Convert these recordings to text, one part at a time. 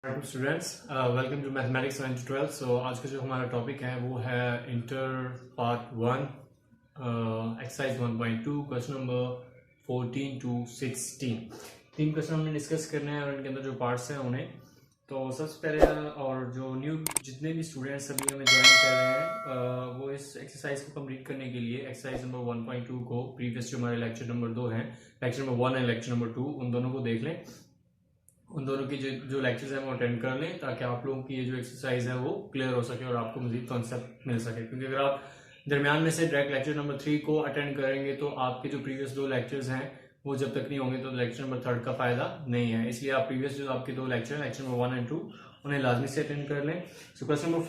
Students welcome to mathematics 9 to 12। So आज का जो हमारा टॉपिक है वो है inter part 1 exercise 1.2 question number 14 to 16। तीन क्वेश्चन हमने डिस्कस करने हैं और इनके अंदर जो पार्ट्स हैं उन्हें तो सबसे पहले और जो न्यू जितने भी स्टूडेंट्स अभी हमें ज्वाइन कर रहे हैं वो इस एक्सरसाइज को कंप्लीट करने के लिए एक्सरसाइज नंबर 1.2 को प्रीवियस जो हमारे लेक्चर नंबर 2 हैं, lecture number 1 and lecture number 2, उन दोनों को देख लें। उन दोनों की जो लेक्चर्स हैं वो अटेंड कर लें ताकि आप लोगों की ये जो एक्सरसाइज है वो क्लियर हो सके और आपको मजीद कॉन्सेप्ट मिल सके। क्योंकि अगर आप दरमियान में से डायरेक्ट लेक्चर नंबर 3 को अटेंड करेंगे तो आपके जो प्रीवियस दो लेक्चर्स हैं वो जब तक नहीं होंगे तो लेक्चर नंबर 3 का फायदा नहीं है। इसलिए आप प्रीवियस जो आपके दो लेक्चर हैं, लेक्चर नंबर 1 एंड 2, उन्हें लाजमी से अटेंड कर लें। सो क्वेश्चन नंबर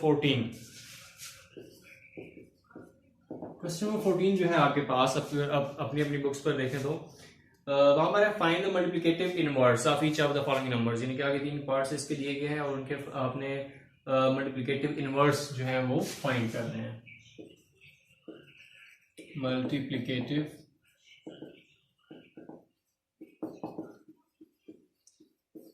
14 जो है आपके पास अपनी अपनी बुक्स पर देखें तो वहां पर है find the multiplicative inverse of each of the following numbers, यानी कि आगे तीन पार्ट्स इसके दिए गए हैं और उनके आपने मल्टीप्लिकेटिव इनवर्स जो है वो फाइंड कर रहे हैं। मल्टीप्लिकेटिव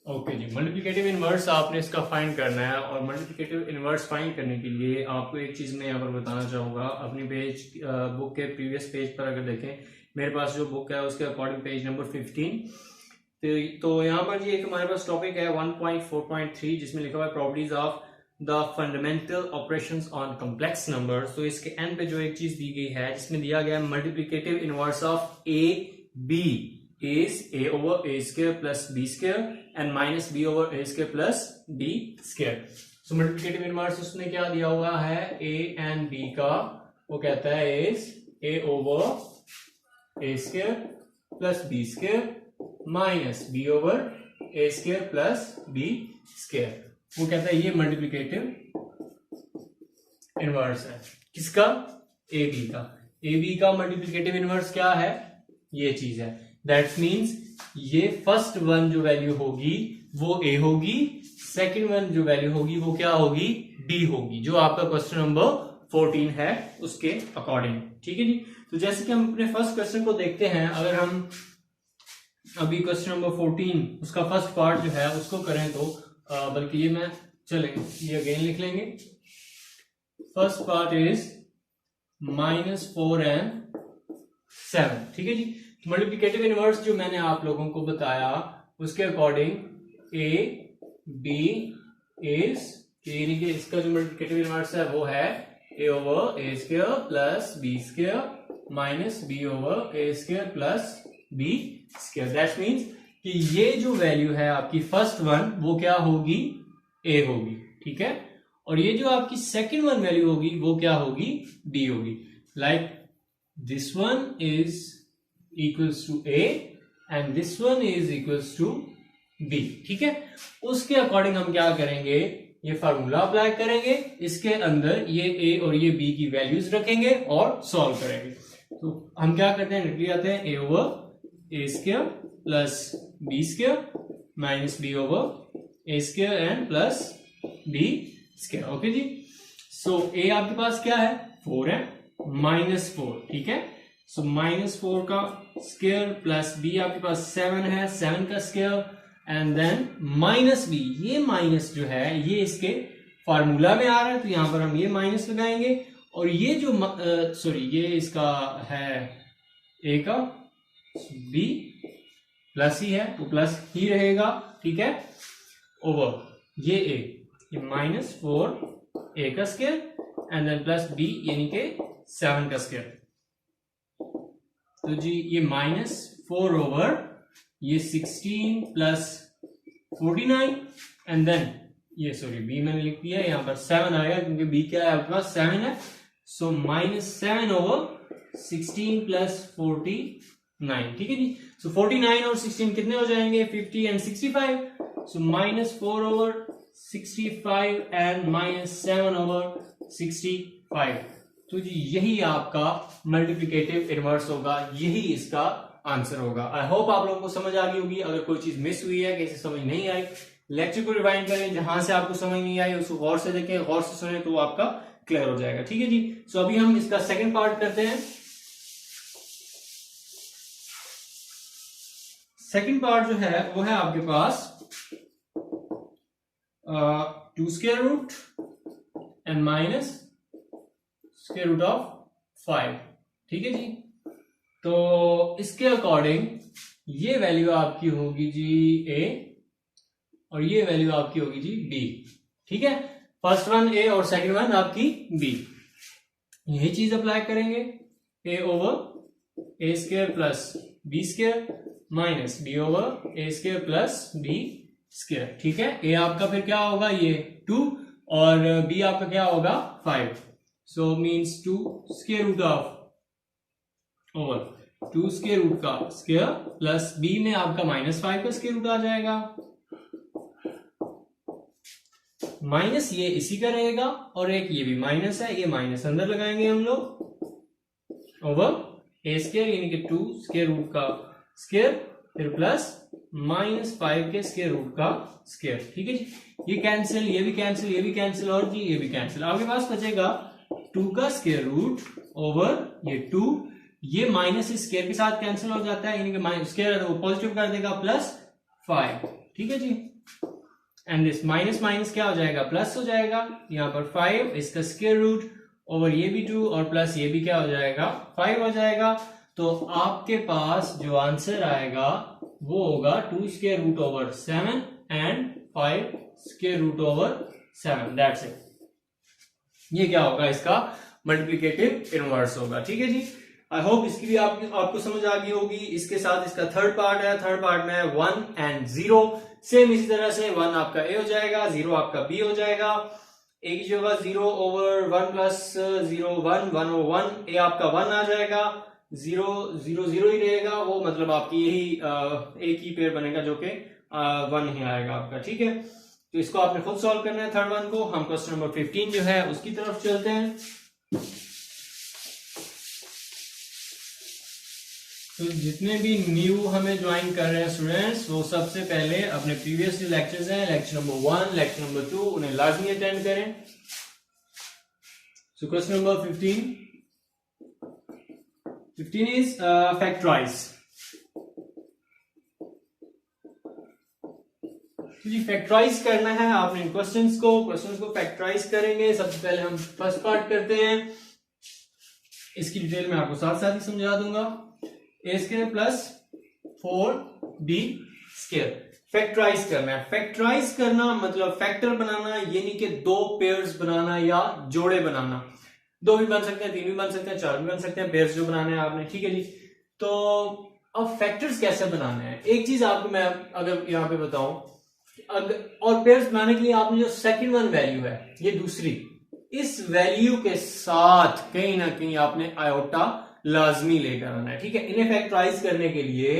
ओके जी, मल्टीप्लिकेटिव इनवर्स आपने इसका फाइंड करना है। और मल्टीप्लिकेटिव इनवर्स फाइंड करने के लिए आपको एक चीज मैं यहाँ पर बताना चाहूंगा। अपनी पेज बुक के प्रीवियस पेज पर अगर देखें, मेरे पास जो बुक है उसके अकॉर्डिंग पेज नंबर 15 तो यहाँ पर जी एक हमारे पास टॉपिक है 1.4.3 जिसमें लिखा हुआ है properties of the fundamental operations on complex numbers. तो इसके एंड पे जो एक चीज दी गई है जिसमें दिया गया है multiplicative inverse of A B is a over a square plus b square and minus b over a square plus b square। so multiplicative inverse उसने क्या दिया हुआ है a and b का, वो कहता है is a over a square plus b square minus b over a square plus b square। वो कहता है ये मल्टीप्लिकेटिव इनवर्स है किसका? ए बी का। ए बी का मल्टीप्लिकेटिव इनवर्स क्या है? ये चीज है। दैट मीन्स ये फर्स्ट वन जो वैल्यू होगी वो ए होगी, सेकंड वन जो वैल्यू होगी वो क्या होगी? बी होगी, जो आपका क्वेश्चन नंबर 14 है उसके अकॉर्डिंग। ठीक है जी। तो जैसे कि हम अपने फर्स्ट क्वेश्चन को देखते हैं, अगर हम अभी क्वेश्चन नंबर 14 उसका फर्स्ट पार्ट जो है उसको करें तो बल्कि ये मैं ये अगेन लिख लेंगे। First part is -4 and 7। ठीक है जी। मल्टीप्लिकेटिव इनवर्स जो मैंने आप लोगों को बताया उसके अकॉर्डिंग ए बी इज, यानी कि इसका जो मल्टीप्लिकेटिव इनवर्स है वो है A over A square plus B square minus B over A square plus B square. That means कि ये जो वैल्यू है आपकी फर्स्ट वन वो क्या होगी? ए होगी। ठीक है। और ये जो आपकी सेकेंड वन वैल्यू होगी वो क्या होगी? बी होगी। Like this one is equals to A and this one is equals to B। ठीक है। उसके अकॉर्डिंग हम क्या करेंगे? ये फार्मूला अप्लाई करेंगे, इसके अंदर ये A और ये B की वैल्यूज रखेंगे और सॉल्व करेंगे। तो हम क्या करते हैं? निकल आते हैं A over A square plus B square minus B over A square and plus B square. Okay जी। सो A आपके पास क्या है? 4 है, -4। ठीक है। सो -4 का स्क्वायर प्लस बी आपके पास 7 है, 7 का square and then minus B. ये माइनस जो है ये इसके फार्मूला में आ रहा है तो यहां पर हम ये माइनस लगाएंगे और ये जो ये इसका है ए का, बी प्लस ही है तो प्लस ही रहेगा। ठीक है। ओवर ये ए, ये -4 ए का square and then plus B यानी कि 7 का स्क्वायर। तो जी ये -4 ओवर ये 16 प्लस 49 एंड देन ये बी मैंने लिख दिया, यहां पर 7 आएगा क्योंकि बी क्या है आपके पास? 7 है। सो -7 ओवर 16 प्लस 49। ठीक है जी। सो 49 और 16 कितने हो जाएंगे? 50 and 65। So -4 over 65 and -7 over 65। तो जी यही आपका मल्टीप्लिकेटिव इनवर्स होगा, यही इसका आंसर होगा। आई होप आप लोगों को समझ आ गई होगी। अगर कोई चीज मिस हुई है, कैसे समझ नहीं आई, लेक्चर को रिवाइंड करें, जहां से आपको समझ नहीं आई उसको गौर से देखें, गौर से सुने तो आपका क्लियर हो जाएगा। ठीक है जी। सो अभी हम इसका सेकंड पार्ट करते हैं। सेकंड पार्ट जो है वो है आपके पास 2 square root and minus square root of 5। ठीक है जी। तो इसके अकॉर्डिंग ये वैल्यू आपकी होगी जी a और ये वैल्यू आपकी होगी जी b। ठीक है, फर्स्ट वन a और सेकंड वन आपकी b। यही चीज अप्लाई करेंगे, a over a square plus b square minus b over a square plus b square. ठीक है, a आपका फिर क्या होगा, ये 2 और b आपका क्या होगा 5। So means 2 square root of over 2 square root का स्क्वायर प्लस b में आपका -5 का स्क्वायर रूट आ जाएगा, माइनस ये इसी का रहेगा और एक ये भी माइनस है, ये माइनस अंदर लगाएंगे हम लोग ओवर a स्क्वायर यानी कि 2 स्क्वायर रूट का स्क्वायर फिर प्लस -5 के स्क्वायर रूट का स्क्वायर। ठीक है जी, ये कैंसिल, ये भी कैंसिल, ये भी कैंसिल और जी ये भी कैंसिल। आपके पास बचेगा 2 का स्क्वायर रूट ओवर ये 2, ये माइनस इस स्क्वायर के साथ कैंसिल हो जाता है यानी कि स्क्वायर वो पॉजिटिव कर देगा प्लस 5। ठीक है जी, एंड दिस माइनस माइनस क्या हो जाएगा प्लस हो जाएगा, यहां पर 5 इसका स्क्वायर रूट ओवर ये भी 2 और प्लस ये भी क्या हो जाएगा 5 हो जाएगा। तो आपके पास जो आंसर आएगा वो होगा 2 square root over 7 and 5 square root over 7। That's it. ये क्या होगा, इसका मल्टीप्लिकेटिव इनवर्स होगा। ठीक है जी, आई होप इसकी भी आपको समझ आ गई होगी। इसके साथ इसका थर्ड पार्ट है, थर्ड पार्ट में 1 एंड 0 सेम इसी तरह से 1 आपका a हो जाएगा, 0 आपका b हो जाएगा। a की जगह 0 ओवर 1 प्लस 0 1 1 ओवर 1, a आपका 1 आ जाएगा, 0 0 0 ही रहेगा, वो मतलब आपकी यही एक ही पेयर बनेगा जो कि 1 ही आएगा आपका। ठीक है, तो इसको आपने खुद सॉल्व करना है थर्ड वन को। हम क्वेश्चन नंबर 15 जो है उसकी तरफ चलते हैं। तो जितने भी न्यू हमें ज्वाइन कर रहे हैं स्टूडेंट्स, वो सबसे पहले अपने प्रीवियस जो लेक्चर्स हैं, लेक्चर नंबर 1, लेक्चर नंबर 2, उन्हें लाजमी अटेंड करें। So question number 15 is factorise. जी फैक्टराइज करना है आपने इन क्वेश्चंस को फैक्टराइज करेंगे। सबसे पहले हम फर्स्ट पार्ट करते हैं, इसकी डिटेल में आपको साथ साथ ही समझा दूंगा। a square plus 4b square factorise करना है। फैक्टराइज करना मतलब फैक्टर बनाना, यानी कि 2 पेयर्स बनाना या जोड़े बनाना। 2 भी बन सकते हैं, 3 भी बन सकते हैं, 4 भी बन सकते हैं, पेयर्स जो बनाने हैं आपने। ठीक है जी, तो अब फैक्टर्स कैसे बनाने हैं, एक चीज आपको मैं अगर यहां पे बताऊं, और पेयर्स बनाने के लिए आपने जो सेकंड वन वैल्यू है, ये दूसरी, इस वैल्यू के साथ कहीं ना कहीं आपने आयोटा लाजमी लेकर आना है। ठीक है, इन्हें फैक्टराइज करने के लिए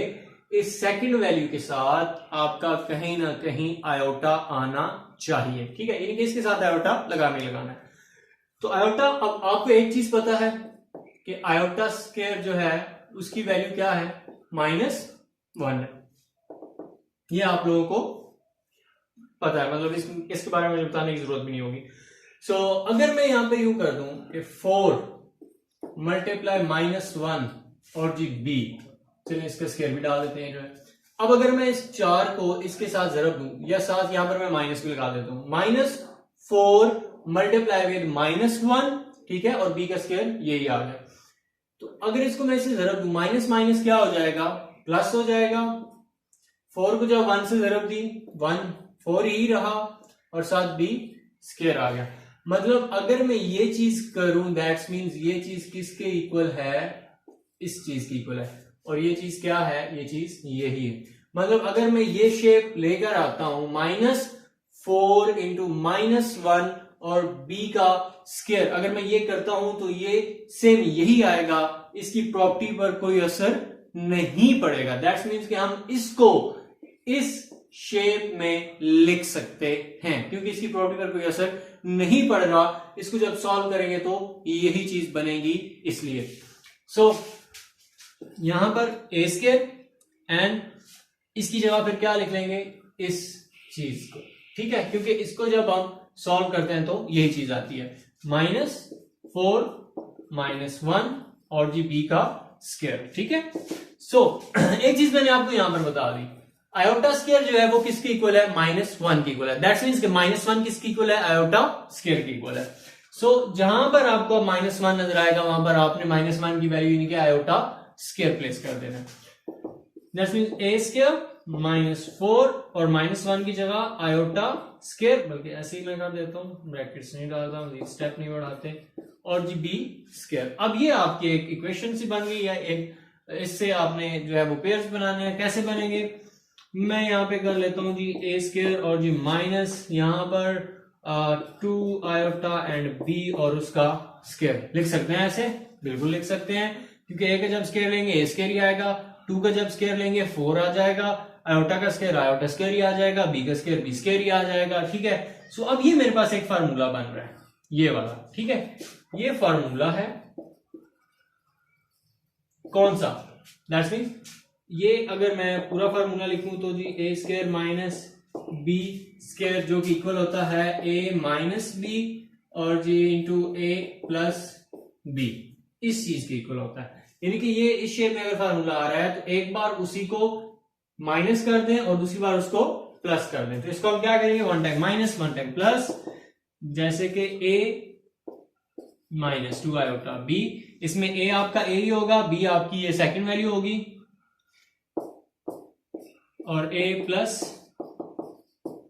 इस सेकंड वैल्यू के साथ आपका कहीं ना कहीं आयोटा आना चाहिए। ठीक है, यानी कि इसके साथ आयोटा लगाना है। तो आयोटा, अब आपको एक चीज पता है कि आयोटा स्क्वायर जो है उसकी वैल्यू क्या है, -1 है। ये आप लोगों को पता है, मतलब इसके बारे में बताने की जरूरत भी नहीं होगी। सो अगर मैं यहां पे यूं कर दूं कि 4 मल्टीप्लाई -1 और जी b, चलिए इसका स्क्वायर भी डाल देते हैं जो है। अब अगर मैं इस 4 को इसके साथ जरब दूं, या साथ यहां पर मैं माइनस भी लगा देता हूं, -4 मल्टीप्लाई विद -1, ठीक है, और b का स्क्वायर यही आ गया। तो अगर इसको मैं इसे जरब दूं, माइनस माइनस क्या हो जाएगा, प्लस हो जाएगा। 4 को जब 1 से जरब दी, 1 4 ही रहा और साथ b स्क्वायर आ गया। मतलब अगर मैं ये चीज करूं, दैट्स मीन्स ये चीज किसके इक्वल है, इस चीज की इक्वल है, और ये चीज क्या है, ये चीज यही है। मतलब अगर मैं ये शेप लेकर आता हूं, -4 इंटू -1 और b का स्क्वायर, अगर मैं ये करता हूं तो ये सेम यही आएगा, इसकी प्रॉपर्टी पर कोई असर नहीं पड़ेगा। दैट्स मीन्स कि हम इसको इस शेप में लिख सकते हैं, क्योंकि इसकी प्रॉपर्टी पर कोई असर नहीं पड़ रहा। इसको जब सॉल्व करेंगे तो यही चीज बनेगी, इसलिए सो यहां पर a स्क्वायर एंड इसकी जगह फिर क्या लिख लेंगे, इस चीज को। ठीक है, क्योंकि इसको जब हम सॉल्व करते हैं तो यही चीज आती है, -4 -1 और जी b का स्क्वायर। ठीक है, सो एक चीज मैंने आपको यहां पर बता दी, आयोटा स्क्वायर जो है वो किसकी इक्वल है, -1 की इक्वल है। दैट्स मींस कि -1 किसकी इक्वल है, आयोटा स्क्वायर की इक्वल है। सो जहां पर आपको -1 नजर आएगा वहां पर आपने -1 की वैल्यू यानी कि आयोटा स्क्वायर प्लेस कर देना। दैट्स मींस a स्क्वायर -4 और -1 की जगह आयोटा स्क्वायर, बल्कि ऐसे ही मैं कर देता हूं, ब्रैकेट्स नहीं डालता हूं, स्टेप नहीं बढ़ाते, और जी b स्क्वायर। अब ये आपकी एक इक्वेशन सी बन गई है, एक इससे आपने जो है वो पेयर्स बनाने हैं। कैसे बनेंगे, मैं यहां पे कर लेता हूं जी a स्क्वायर और जी माइनस यहां पर 2 आयोटा एंड b और उसका स्क्वायर। लिख सकते हैं ऐसे, बिल्कुल लिख सकते हैं, क्योंकि a का जब स्क्वायर लेंगे a स्क्वायर ही आएगा, 2 का जब स्क्वायर लेंगे 4 आ जाएगा, आयोटा का स्क्वायर आयोटा स्क्वायर ही आ जाएगा, b का स्क्वायर b स्क्वायर ही आ जाएगा। ठीक है, सो अब ये मेरे पास एक फार्मूला बन रहा है, ये वाला। ठीक है, ये फार्मूला है कौन सा, दैट्स मीन ये अगर मैं पूरा फार्मूला लिखूं तो जी a square minus b square जो कि इक्वल होता है a माइनस b और जी इंटू a प्लस b, इस चीज के इक्वल होता है। यानी कि ये इस शेप में अगर फार्मूला आ रहा है तो एक बार उसी को माइनस कर दें और दूसरी बार उसको प्लस कर दें। तो इसको हम क्या करेंगे, 1 टाइम माइनस 1 टाइम प्लस, जैसे कि a माइनस 2 आयोटा b, इसमें a आपका a ही होगा, b आपकी ये सेकंड वैल्यू होगी, और a plus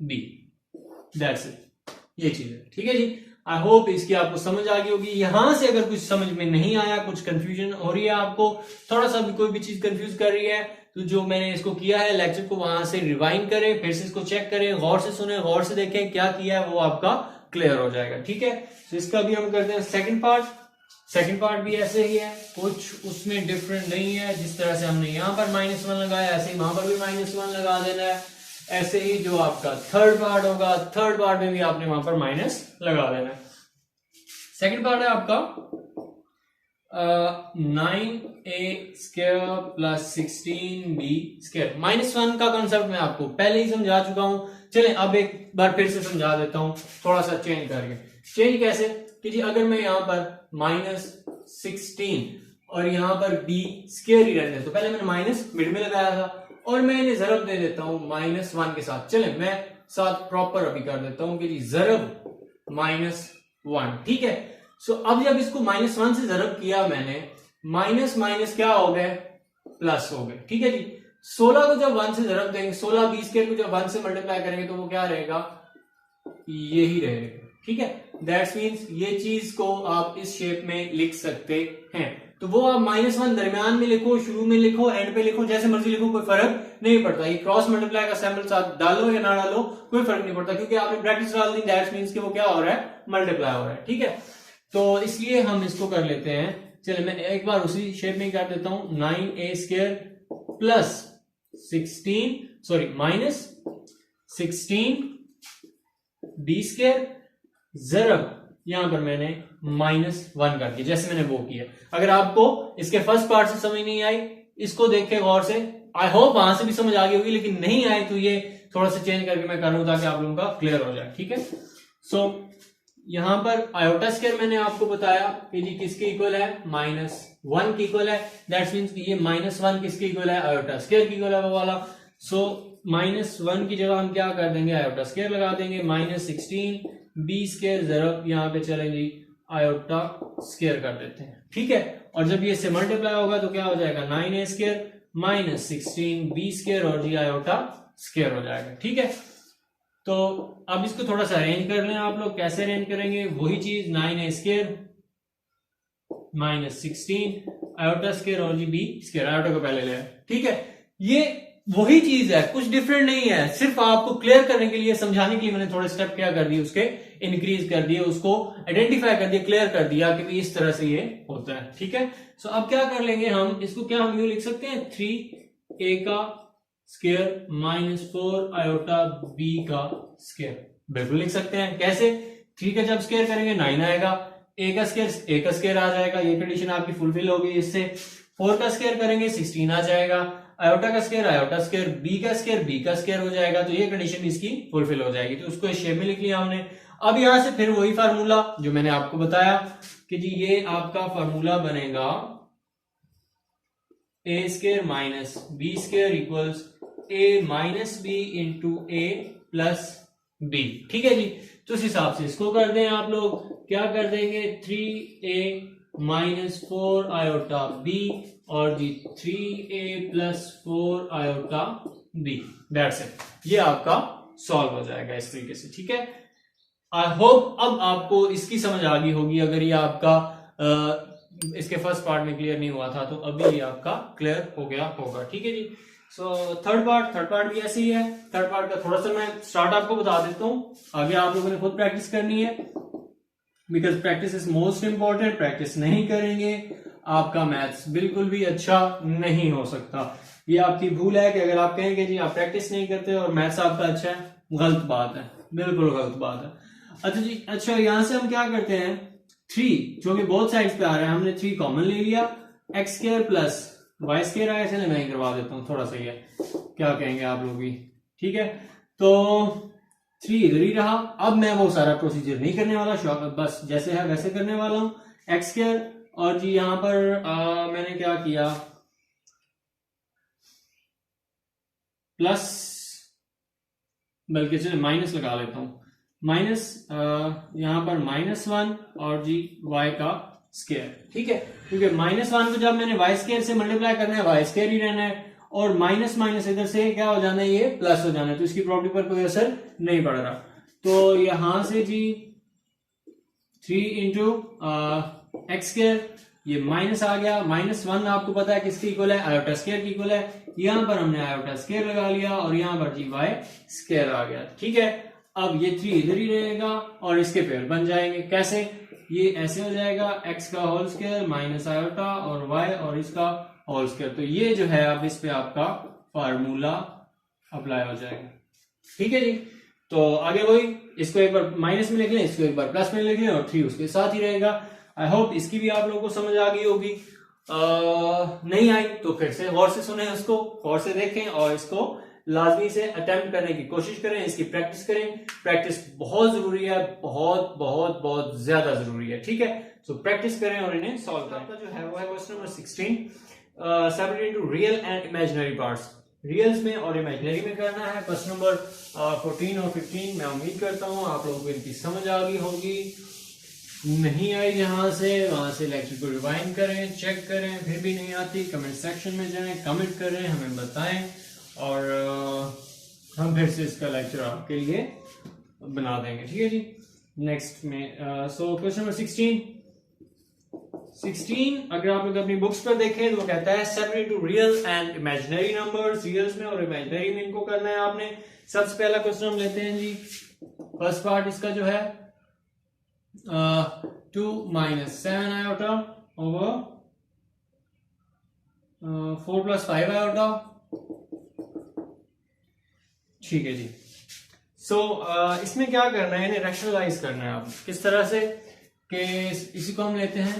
b, that's it, ये चीज है। ठीक है जी, आई होप इसकी आपको समझ आ गई होगी। यहां से अगर कुछ समझ में नहीं आया, कुछ कंफ्यूजन हो रही है आपको, थोड़ा सा भी कोई भी चीज कंफ्यूज कर रही है, तो जो मैंने इसको किया है लेक्चर को वहां से रिवाइंड करें, फिर से इसको चेक करें, गौर से सुने, गौर से देखें, क्या किया है वो आपका क्लियर हो जाएगा। ठीक है, तो इसका भी हम करते हैं सेकंड पार्ट। सेकंड पार्ट भी ऐसे ही है, कुछ उसमें डिफरेंट नहीं है। जिस तरह से हमने यहां पर -1 लगाया ऐसे ही वहां पर भी -1 लगा देना है। ऐसे ही जो आपका थर्ड पार्ट होगा, थर्ड पार्ट में भी आपने वहां पर माइनस लगा देना है। सेकंड पार्ट है आपका 9a square plus 16b square. -1 का कॉन्सेप्ट मैं आपको पहले ही समझा चुका हूं, चलें अब एक बार फिर से समझा देता हूं, थोड़ा सा चेंज करके। चेंज कैसे कि जी अगर मैं यहां पर -16 और यहां पर b स्क्वायर ही रहने, तो पहले मैंने माइनस मिड में लगाया था और मैं इन्हें जरब दे देता हूं -1 के साथ। चले मैं साथ प्रॉपर अभी कर देता हूं कि जी जरब -1। ठीक है, सो अब जब इसको -1 से जरब किया मैंने, माइनस माइनस क्या हो गए, प्लस हो गए। ठीक है जी, 16 को जब 1 से जरब देंगे, 16 b स्क्वायर को जब 1 से मल्टीप्लाई करेंगे तो वो क्या रहेगा, यही रहेगा। ठीक है, दैट्स मीन्स ये चीज को आप इस शेप में लिख सकते हैं। तो वो आप -1 दरमियान में लिखो, शुरू में लिखो, एंड पे लिखो, जैसे मर्जी लिखो, कोई फर्क नहीं पड़ता। ये क्रॉस मल्टीप्लाई का सिंबल साथ डालो या ना डालो कोई फर्क नहीं पड़ता, क्योंकि आपने ब्रैकेट्स डाल दी, दैट्स मीन्स कि वो क्या हो रहा है, मल्टीप्लाई हो रहा है। ठीक है, तो इसलिए हम इसको कर लेते हैं। चलिए मैं एक बार उसी शेप में कर देता हूं, 9a square plus 16 b square जरब यहां पर मैंने -1 कर दिया, जैसे मैंने वो किया। अगर आपको इसके फर्स्ट पार्ट से समझ नहीं आई, इसको देख के गौर से, आई होप वहां से भी समझ आ गई होगी, लेकिन नहीं आई तो ये थोड़ा सा चेंज करके मैं कर रहा हूं ताकि आप लोगों का क्लियर हो जाए। ठीक है, सो यहां पर आयोटा स्क्वायर मैंने आपको बताया कि जी किसके इक्वल है, -1 की इक्वल है। दैट्स मींस ये -1 किसके इक्वल है, आयोटा स्क्वायर की इक्वल है वो वाला। सो -1 की जगह हम क्या कर देंगे, आयोटा स्क्वायर लगा देंगे, -16 b स्क्वायर जरब यहाँ पे चलेंगे आयोटा स्क्वायर कर देते हैं। ठीक है, और जब ये से मल्टीप्लाई होगा तो क्या हो जाएगा, 9a स्क्वायर -16 b स्क्वायर और जी आयोटा स्क्वायर हो जाएगा। ठीक है, तो अब इसको थोड़ा सा अरेंज कर लें आप लोग। कैसे अरेंज करेंगे, वही चीज 9a स्क्वायर -16 आयोटा स्क्वायर और जी b स्क्वायर, आयोटा को पहले ले। ठीक है, ये वही चीज है, कुछ डिफरेंट नहीं है, सिर्फ आपको क्लियर करने के लिए, समझाने के लिए मैंने थोड़े स्टेप क्या कर दिए, उसके इंक्रीज कर दिए, उसको आइडेंटिफाई कर दिया, क्लियर कर दिया कि इस तरह से ये होता है। ठीक है, सो अब क्या कर लेंगे हम इसको, क्या हम यूं लिख सकते हैं, 3a का स्क्वायर -4 आयोटा b का स्क्वायर, बिल्कुल लिख सकते हैं। कैसे, 3 का जब स्क्वायर करेंगे 9 आएगा, a का स्क्वायर आ जाएगा, ये कंडीशन आपकी फुलफिल होगी इससे। 4 का स्क्वायर करेंगे 16 आ जाएगा, आयोटा का स्क्वायर b का स्क्वायर हो जाएगा, तो ये कंडीशन इसकी फुलफिल हो जाएगी। तो उसको इस शेप में लिख लिया हमने। अब यहां से फिर वही फार्मूला जो मैंने आपको बताया कि जी ये आपका फार्मूला बनेगा a square -b square equals A minus B into A plus B. ठीक है जी, तो इस हिसाब से इसको कर दें आप लोग, क्या कर देंगे 3a माइनस 4 आयोटा बी और जी 3a प्लस 4 आयोटा बी। दैट्स इट, ये आपका सॉल्व हो जाएगा इस तरीके से। ठीक है, आई होप अब आपको इसकी समझ आ गई होगी। अगर ये आपका इसके फर्स्ट पार्ट में क्लियर नहीं हुआ था तो अभी ये आपका क्लियर हो गया होगा। ठीक है जी, सो थर्ड पार्ट भी ऐसे ही है। थर्ड पार्ट का थोड़ा सा मैं स्टार्ट आपको बता देता हूँ, आगे आप लोगों ने खुद प्रैक्टिस करनी है, because practice is most important. Practice नहीं करेंगे आपका मैथ्स बिल्कुल भी अच्छा नहीं हो सकता। ये आपकी भूल है कि अगर आप कहेंगे जी आप प्रैक्टिस नहीं करते और मैथ्स आपका अच्छा है, गलत बात है, बिल्कुल गलत बात है। अच्छा जी, अच्छा यहां से हम क्या करते हैं, 3 जो कि बोथ साइड्स पे आ रहा है, हमने 3 कॉमन ले लिया, X square plus Y square आया। चले मैं ही करवा देता हूँ, थोड़ा सही है, क्या कहेंगे आप लोग भी। ठीक है, तो 3 इधर ही रहा। अब मैं वो सारा प्रोसीजर नहीं करने वाला, बस जैसे है वैसे करने वाला हूं। एक्स स्क्वायर और जी यहां पर मैंने क्या किया, प्लस, बल्कि चलिए माइनस लगा लेता हूं, माइनस यहां पर -1 और जी y का स्क्वायर। ठीक है, क्योंकि -1 को जब मैंने y स्क्वायर से मल्टीप्लाई करना है, y स्क्वायर ही रहना है, और माइनस माइनस इधर से क्या हो जाना है, ये प्लस हो जाना है, तो इसकी प्रॉपर्टी पर कोई असर नहीं पड़ रहा। तो यहां से जी 3 इंटू एक्स स्क्वायर, ये माइनस आ गया, -1 आपको पता है किसके इक्वल है, आयोटा स्क्वायर की इक्वल है। यहां पर हमने आयोटा स्क्वायर लगा लिया और यहां पर जी वाई स्क्वायर आ गया। ठीक है, अब ये 3 इधर ही रहेगा और इसके पेयर बन जाएंगे। कैसे, ये ऐसे हो जाएगा, x का होल स्क्वायर माइनस आयोटा और y और इसका होल स्क्वायर। तो ये जो है अब इस पे आपका फार्मूला अप्लाई हो जाएगा। ठीक है जी, तो आगे वही, इसको एक बार माइनस में लिख लें, इसको एक बार प्लस में लिख लें और 3 उसके साथ ही रहेगा। आई होप इसकी भी आप लोगों को समझ आ गई होगी। नहीं आई तो फिर से गौर से सुने, उसको गौर से देखें और इसको लाजमी से अटेम्प्ट करने की कोशिश करें, इसकी प्रैक्टिस करें। प्रैक्टिस बहुत जरूरी है, बहुत बहुत बहुत ज्यादा जरूरी है। ठीक है, सो प्रैक्टिस करें और इन्हें सॉल्व करें। आपका जो है वो है question number 16, separate into real and imaginary parts. Reals में और इमेजिनरी में करना है। क्वेश्चन नंबर 14 और 15 मैं उम्मीद करता हूँ आप लोगों को इनकी समझ आ गई होगी। नहीं आई जहां से वहां से लेक्चर को रिवाइंड करें, चेक करें, फिर भी नहीं आती कमेंट सेक्शन में जाएं, कमेंट करें, हमें बताएं और हम फिर से इसका लेक्चर आपके लिए बना देंगे। ठीक है जी, नेक्स्ट में सो क्वेश्चन नंबर 16 अगर आप लोग अपनी बुक्स पर देखें तो वो कहता है separate to real and imaginary numbers. Reals में और इमेजिनरी में इनको करना है आपने। सबसे पहला क्वेश्चन हम लेते हैं जी, फर्स्ट पार्ट इसका जो है 2 - 7 आयोटा ओवर 4 + 5 आयोटा। ठीक है जी, सो इसमें क्या करना है, इन्हें रैशनलाइज करना है। आप किस तरह से कि इसी को हम लेते हैं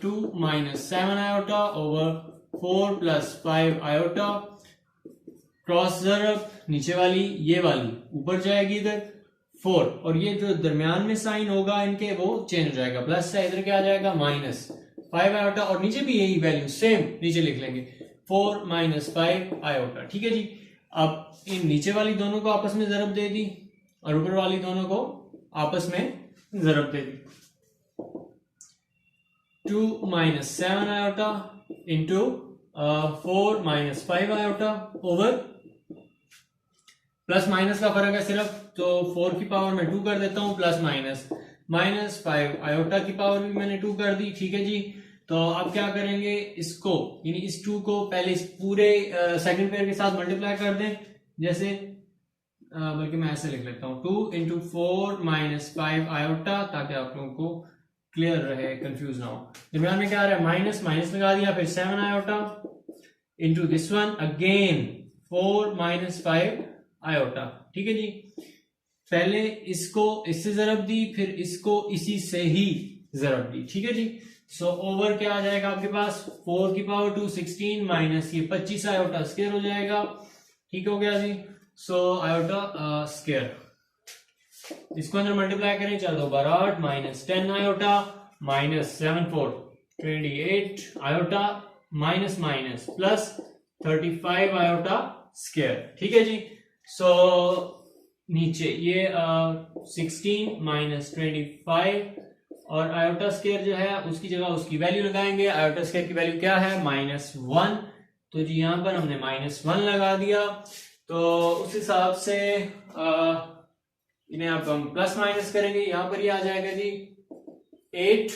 2 - 7 आयोटा ओवर 4 + 5 आयोटा, क्रॉस ज़रब, नीचे वाली ये वाली ऊपर जाएगी इधर 4, और ये जो दरमियान में साइन होगा इनके वो चेंज हो जाएगा, प्लस से इधर क्या आ जाएगा -5 आयोटा, और नीचे भी यही वैल्यू सेम नीचे लिख लेंगे 4 - 5 आयोटा। ठीक है जी, अब इन नीचे वाली दोनों को आपस में ज़रब दे दी और ऊपर वाली दोनों को आपस में ज़रब दे दी। 2 - 7 iota into 4 - 5 iota over, plus minus का फर्क है सिर्फ, तो 4 की पावर में 2 कर देता हूं, प्लस माइनस -5 आयोटा की पावर भी मैंने 2 कर दी। ठीक है जी, तो अब क्या करेंगे, इसको यानी इस 2 को पहले इस पूरे सेकंड पेयर के साथ मल्टीप्लाई कर दें, जैसे बल्कि मैं ऐसे लिख लेता हूं 2 × 4 - 5 आयोटा, ताकि आप लोगों को क्लियर रहे, कंफ्यूज ना हो। दरमियान में क्या आ रहा है, माइनस माइनस लगा दिया, फिर 7 iota into this one again 4 - 5 iota. ठीक है जी, पहले इसको इससे जरब दी, फिर इसको इसी से ही जरब दी। ठीक है जी, सो ओवर क्या आ जाएगा आपके पास 4 की पावर 2 16 माइनस ये 25 आयोटा स्क्वायर हो जाएगा। ठीक हो गया जी, सो आयोटा स्क्वायर, इसको अंदर मल्टीप्लाई करें, 4 2 12 8 -10 iota -7 4 28 iota minus minus plus 35 iota square. ठीक है जी। सो नीचे ये 16 माइनस 25 और आयोटा स्क्वायर जो है उसकी जगह उसकी वैल्यू लगाएंगे। आयोटा स्क्वायर की वैल्यू क्या है? -1। तो जी यहां पर हमने -1 लगा दिया। तो उस हिसाब से इन्हें अब हम प्लस माइनस करेंगे। यहां पर ये आ जाएगा जी 8,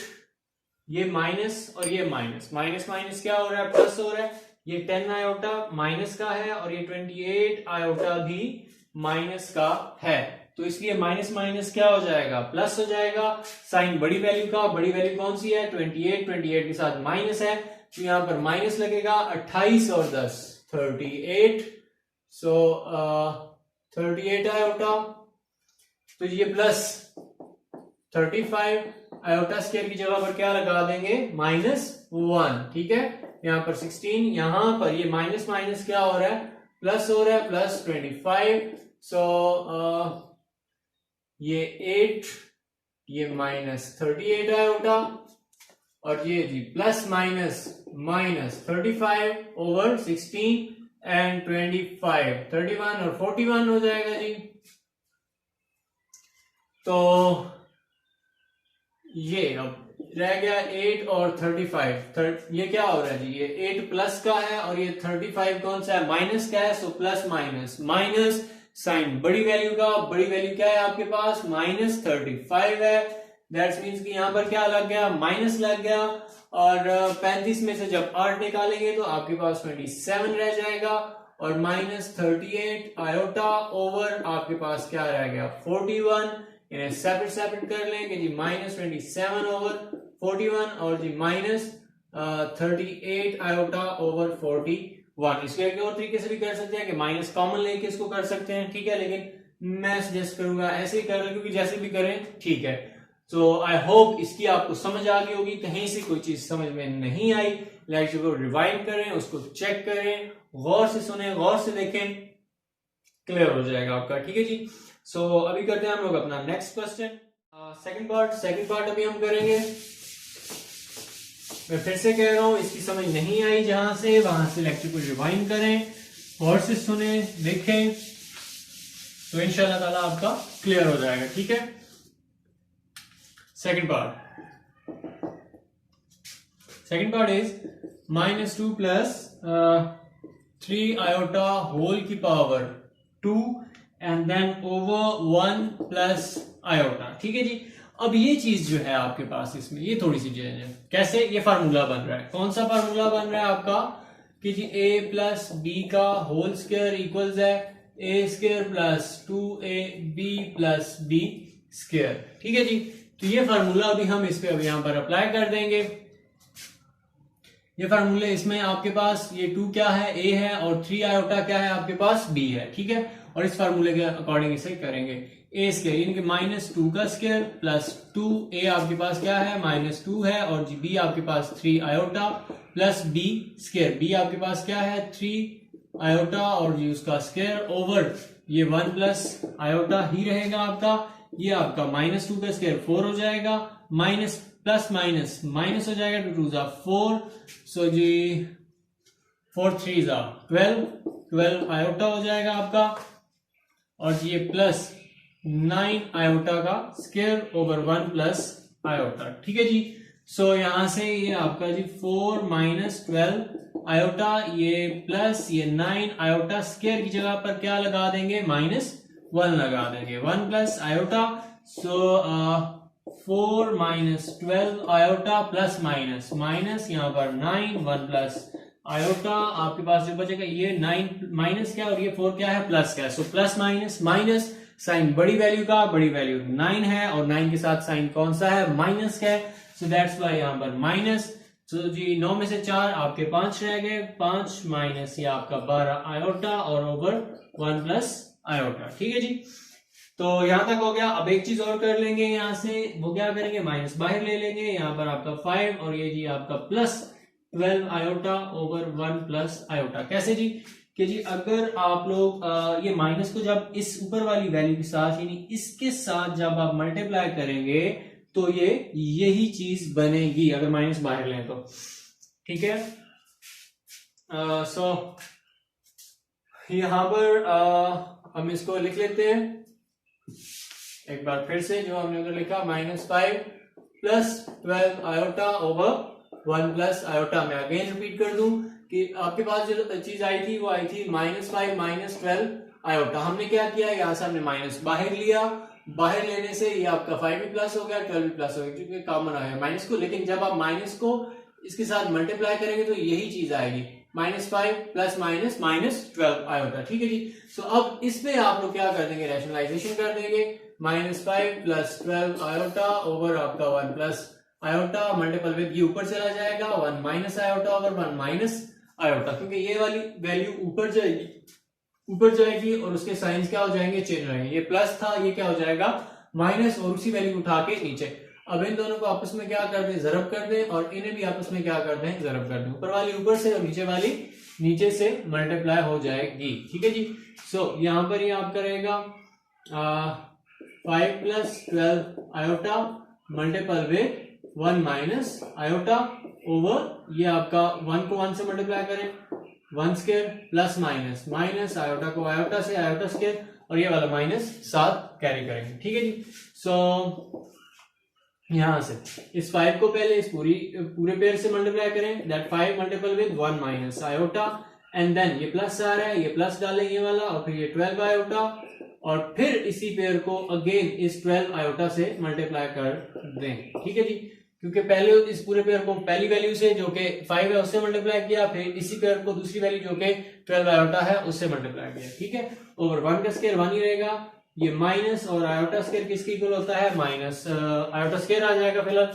ये माइनस और ये माइनस, माइनस माइनस क्या हो रहा है? प्लस हो रहा है। ये 10 आयोटा माइनस का है और ये 28 आयोटा भी माइनस का है। तो इसलिए माइनस माइनस क्या हो जाएगा? प्लस हो जाएगा। साइन बड़ी वैल्यू का, बड़ी वैल्यू कौन सी है? 28, 28 के साथ माइनस है तो यहां पर माइनस लगेगा। 28 और 10 38, सो 38 आयोटा। तो ये प्लस 35 आयोटा स्क्वायर की जगह पर क्या लगा देंगे? -1। ठीक है, यहां पर 16, यहां पर ये माइनस माइनस क्या हो रहा है? प्लस हो रहा है, प्लस 25। सो ये 8, ये -38 आयोटा और ये जी प्लस माइनस -35 ओवर 16 एंड 25, 31 और 41 हो जाएगा जी। तो ये अब रह गया 8 और 35। ये क्या हो रहा है जी? ये 8 प्लस का है और ये 35 कौन सा है? माइनस का है। So plus minus minus, sign बड़ी वैल्यू का, बड़ी वैल्यू क्या है आपके पास? -35 है। दैट्स मीन्स कि यहां पर क्या लग गया? माइनस लग गया। और 35 में से जब 8 निकालेंगे तो आपके पास 27 रह जाएगा और -38 आयोटा ओवर आपके पास क्या रह गया? 41। इन्हें सेपरेट सेपरेट कर लेंगे जी। -27 ओवर 41 और जी -38 आयोटा ओवर 41। इसको एक और तरीके से भी कर सकते हैं कि माइनस कॉमन लेके इसको कर सकते हैं। ठीक है, लेकिन मैं सजेस्ट करूंगा ऐसे ही कर, क्योंकि जैसे भी करें ठीक है। सो आई होप इसकी आपको समझ आ गई होगी। कहीं से कोई चीज समझ में नहीं आई, लेक्चर को रिवाइंड करें, उसको चेक करें, गौर से सुने, गौर से देखें, क्लियर हो जाएगा आपका। ठीक है जी। सो अभी करते हैं हम लोग अपना नेक्स्ट क्वेश्चन, सेकंड पार्ट अभी हम करेंगे। मैं फिर से कह रहा हूं, इसकी समझ नहीं आई जहां से, वहां से लेक्चर को रिवाइंड करें, गौर से सुने, देखें, तो इंशाल्लाह ताला आपका क्लियर हो जाएगा। ठीक है, second part is -2 plus 3 iota whole की power 2 and then over 1 plus iota. ठीक है जी। अब ये चीज जो है आपके पास, इसमें ये थोड़ी सी चीज है। कैसे? ये फार्मूला बन रहा है। कौन सा फार्मूला बन रहा है आपका? कि जी a प्लस बी का होल स्क्वायर इक्वल्स है a² plus 2ab plus b square. ठीक है जी। तो ये फार्मूला अभी हम इस पे अभी यहां पर अप्लाई कर देंगे। ये फार्मूले इसमें आपके पास ये 2 क्या है? a है और 3 आयोटा क्या है आपके पास? b है। ठीक है, और इस फार्मूले के अकॉर्डिंग इसे करेंगे। a स्क्वायर यानी कि -2 का स्क्वायर प्लस 2a आपके पास क्या है? -2 है और b आपके पास 3 iota plus b square. b आपके पास क्या है? 3 आयोटा और जी उसका स्क्वायर ओवर ये 1 प्लस आयोटा ही रहेगा आपका। ये आपका -2 का स्क्वायर 4 हो जाएगा, माइनस प्लस माइनस माइनस हो जाएगा, 2 2 4। सो जी 4 3 12 आयोटा हो जाएगा आपका और ये प्लस 9 आयोटा का स्क्वायर ओवर 1 प्लस आयोटा। ठीक है जी। सो यहां से ये आपका जी 4 - 12 आयोटा, ये प्लस ये 9 आयोटा स्क्वायर की जगह पर क्या लगा देंगे? -1 लगा देंगे, 1 प्लस आयोटा। सो 4 - 12 आयोटा प्लस माइनस माइनस, यहां पर 9 1 प्लस आयोटा आपके पास जो बचेगा ये 9 माइनस क्या और ये 4 क्या है? प्लस क्या है। So plus minus minus, sign बड़ी वैल्यू का, बड़ी वैल्यू 9 है और 9 के साथ साइन कौन सा है? माइनस का है। सो दैट्स वाई यहां पर माइनस। सो जी 9 में से 4 आपके 5 रह गए, 5 माइनस ये आपका 12 आयोटा और ओवर 1 प्लस आयोटा। ठीक है जी। तो यहां तक हो गया। अब एक चीज और कर लेंगे यहां से, वो क्या करेंगे? माइनस बाहर ले लेंगे, यहां पर आपका 5 और ये जी आपका plus 12 iota over 1 plus iota. कैसे जी? कि जी अगर आप लोग ये माइनस को जब इस ऊपर वाली वैल्यू के साथ यानी इसके साथ जब आप मल्टीप्लाई करेंगे तो ये यही चीज बनेगी, अगर माइनस बाहर लें तो। ठीक है। सो यहाँ पर हम इसको लिख लेते हैं एक बार फिर से, जो हमने उधर लिखा -5 plus 12 iota over 1 plus iota. मैं अगेन रिपीट कर दूं कि आपके पास जो चीज आई थी वो आई थी -5 माइनस 12 आयोटा। हमने क्या किया, यहाँ से हमने माइनस बाहर लिया, बाहर लेने से ये आपका 5 भी प्लस हो गया, 12 भी प्लस हो गया, क्योंकि कॉमन आया माइनस को। लेकिन जब आप माइनस को इसके साथ मल्टीप्लाई करेंगे तो यही चीज आएगी, -5 प्लस माइनस -12 आयोटा। ठीक है जी। सो अब इसमें आप लोग क्या कर देंगे, रैशनलाइजेशन कर देंगे। -5 प्लस 12 आयोटा ओवर आपका 1 प्लस आयोटा मल्टीपल विद ये ऊपर चला जाएगा, 1 minus iota over 1 minus iota, क्योंकि ये वाली वैल्यू ऊपर जाएगी और उसके साइंस क्या हो जाएंगे, चेंज हो जाएंगे। ये प्लस था, ये क्या हो जाएगा माइनस, और उसी वैल्यू उठा के नीचे। अब इन दोनों को आपस में क्या कर दें, जरब कर दें, और इन्हें भी आपस में क्या कर दें, जरब कर दें। ऊपर वाली ऊपर से और नीचे वाली नीचे से मल्टीप्लाई हो जाएगी। ठीक है जी। सो यहाँ पर ये आपका रहेगा 5 plus 12 iota multiple with 1 minus iota over ये आपका 1 को 1 से मल्टीप्लाई करें, 1 square plus minus minus iota को आयोटा से आयोटा स्क्वायर, और ये वाला माइनस साथ कैरी करेंगे। ठीक है जी। सो यहां से इस 5 को पहले इस पूरे पेयर से मल्टीप्लाई करें, that 5 multiple with 1 minus iota, and then ये प्लस आ रहा है, ये प्लस डालें ये वाला, और फिर ये 12 आयोटा, और फिर इसी पेयर को अगेन इस 12 आयोटा से मल्टीप्लाई कर दें। ठीक है जी। क्योंकि पहले इस पूरे पेयर को पहली वैल्यू से जो कि 5 है उससे मल्टीप्लाई किया, फिर इसी पेयर को दूसरी वैल्यू जो कि 12 आयोटा है उससे मल्टीप्लाई किया। ठीक है। ओवर 1 का स्क्वायर 1 ही रहेगा, ये माइनस और आयोटा स्क्वायर किसके इक्वल होता है, माइनस आयोटा स्क्वायर आ जाएगा फिलहाल,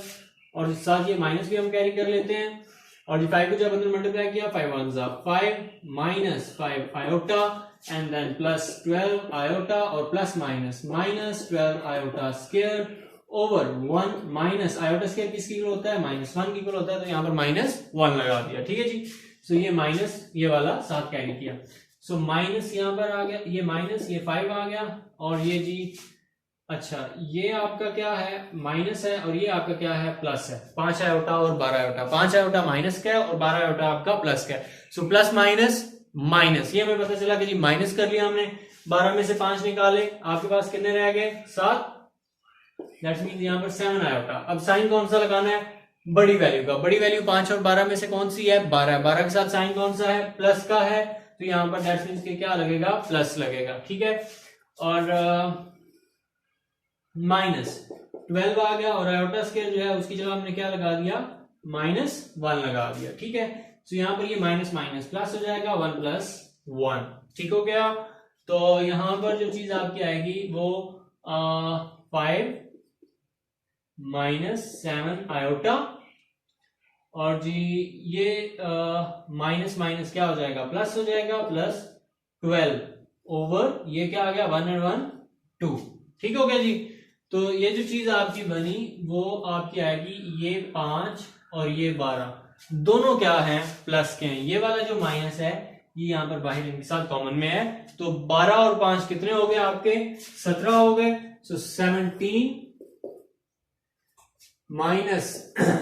और साथ ये माइनस भी हम कैरी कर लेते हैं। और ये 5 को जब अंदर मल्टीप्लाई किया, 5 1 जा 5 minus 5 iota and then plus 12 iota और plus minus minus 12 iota square over 1 minus iota square किसकी इक्वल होता है, -1 की इक्वल होता है, तो यहाँ पर -1 लगा दिया। ठीक है जी। सो ये माइनस ये वाला साथ कैरी किया। सो माइनस यहाँ पर आ गया, ये माइनस ये 5 आ गया, और ये जी अच्छा ये आपका क्या है, माइनस है, और ये आपका क्या है, प्लस है। 5 आयोटा और 12 आयोटा, 5 आयोटा माइनस का है और 12 आयोटा आपका प्लस का है। सो प्लस माइनस माइनस, ये हमें पता चला कि जी माइनस कर लिया हमने, 12 में से 5 निकाले, आपके पास कितने रह गए, 7। दैट मींस यहाँ पर 7 आयोटा। अब साइन कौन सा लगाना है, बड़ी वैल्यू का। बड़ी वैल्यू 5 और 12 में से कौन सी है, 12। 12 के साथ साइन कौन सा है, प्लस का है, तो यहाँ पर दैट मींस के क्या लगेगा, प्लस लगेगा। ठीक है। और माइनस 12 आ गया, और आयोटा स्क्वायर जो है उसकी जगह हमने क्या लगा दिया, -1 लगा दिया। ठीक है। तो यहाँ पर ये माइनस माइनस प्लस हो जाएगा, 1 प्लस 1। ठीक हो गया। तो यहां पर जो चीज आपकी आएगी वो 5 माइनस 7 आयोटा, और जी ये माइनस माइनस क्या हो जाएगा, प्लस हो जाएगा, प्लस 12 ओवर ये क्या आ गया, 1 और 1 2। ठीक हो गया जी। तो ये जो चीज आपकी बनी वो आपकी आएगी, ये 5 और ये 12 दोनों क्या है, प्लस के हैं। ये वाला जो माइनस है ये यहाँ पर बाहर इनके साथ कॉमन में है, तो 12 और 5 कितने हो गए आपके, 17 हो गए। सो 17 माइनस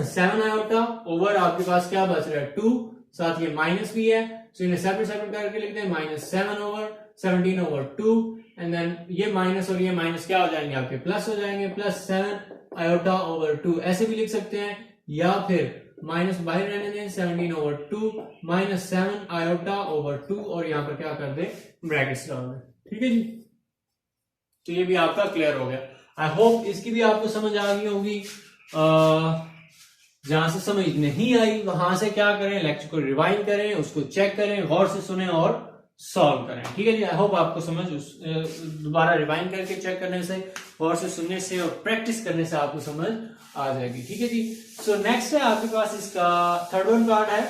7 आयोटा ओवर आपके पास क्या बच रहा है, 2, साथ ये माइनस भी है, तो इन्हें सेपरेट सेपरेट करके लिखते हैं, -7 ओवर 17 ओवर 2, एंड देन ये माइनस और ये माइनस क्या हो जाएंगे आपके, प्लस हो जाएंगे, प्लस 7 आयोटा ओवर 2 ऐसे भी लिख सकते हैं, या फिर माइनस बाहर रहने दें, 17 ओवर 2 माइनस 7 आयोटा ओवर 2, और यहां पर क्या कर दे, ब्रैकेट्स डाल दें। ठीक है जी। तो ये भी आपका क्लियर हो गया। आई होप इसकी भी आपको समझ आ गई होगी। जहां से समझ नहीं आई वहां से क्या करें, लेक्चर को रिवाइंड करें, उसको चेक करें, गौर से सुने और सॉल्व करें। ठीक है जी। आई होप आपको समझ दोबारा रिवाइंड करके चेक करने से, गौर से सुनने से और प्रैक्टिस करने से आपको समझ आ जाएगी। ठीक है जी। सो नेक्स्ट है आपके पास इसका थर्ड वन पार्ट है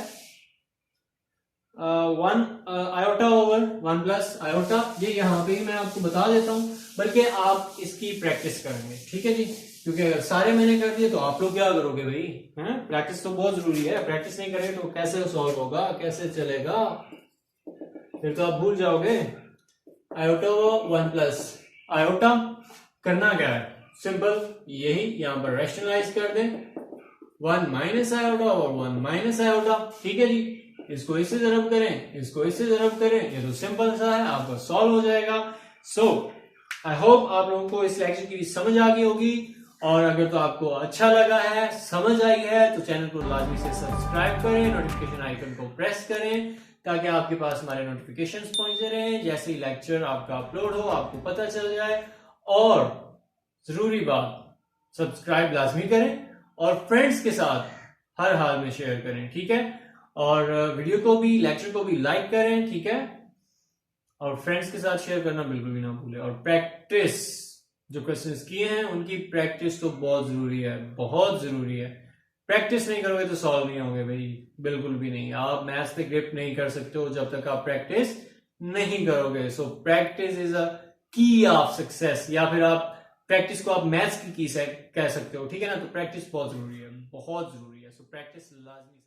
1 आयोटा ओवर 1 प्लस आयोटा। ये यहाँ पे ही मैं आपको बता देता हूँ, बल्कि आप इसकी प्रैक्टिस करेंगे। ठीक है जी। क्योंकि अगर सारे मैंने कर दिए तो आप लोग क्या करोगे भाई, हैं? प्रैक्टिस तो बहुत जरूरी है। प्रैक्टिस नहीं करेंगे तो कैसे सॉल्व होगा, कैसे चलेगा, फिर तो आप भूल जाओगे। आयोटा ओवर 1 प्लस आयोटा करना क्या है, सिंपल यही, यहां पर रैशनलाइज कर दें, 1 माइनस आयोटा और 1 माइनस आयोटा। ठीक है जी। इसको इससे ज़रब करें, इसको इससे ज़रब करें, ये तो सिंपल सा है, आपका सॉल्व हो जाएगा। सो आई होप आप लोगों को इस लेक्चर की समझ आ गई होगी, और अगर तो आपको अच्छा लगा है, समझ आई है, तो चैनल को लाजमी से सब्सक्राइब करें, नोटिफिकेशन आइकन को प्रेस करें, ताकि आपके पास हमारे नोटिफिकेशंस पहुंचते रहें। जैसे ही लेक्चर आपका अपलोड हो आपको पता चल जाए। और जरूरी बात, सब्सक्राइब लाजमी करें और फ्रेंड्स के साथ हर हाल में शेयर करें, ठीक है। और वीडियो को भी, लेक्चर को भी लाइक करें, ठीक है। और फ्रेंड्स के साथ शेयर करना बिल्कुल भी ना भूलें। और प्रैक्टिस, जो क्वेश्चंस किए हैं उनकी प्रैक्टिस तो बहुत जरूरी है, बहुत जरूरी है। प्रैक्टिस नहीं करोगे तो सॉल्व नहीं होंगे भाई, बिल्कुल भी नहीं। आप मैथ्स पे ग्रिप नहीं कर सकते हो जब तक आप प्रैक्टिस नहीं करोगे। सो प्रैक्टिस इज अ की ऑफ सक्सेस, या फिर आप प्रैक्टिस को आप मैथ्स की कह सकते हो, ठीक है ना। तो प्रैक्टिस बहुत जरूरी है, बहुत जरूरी है। सो प्रैक्टिस लाजमी।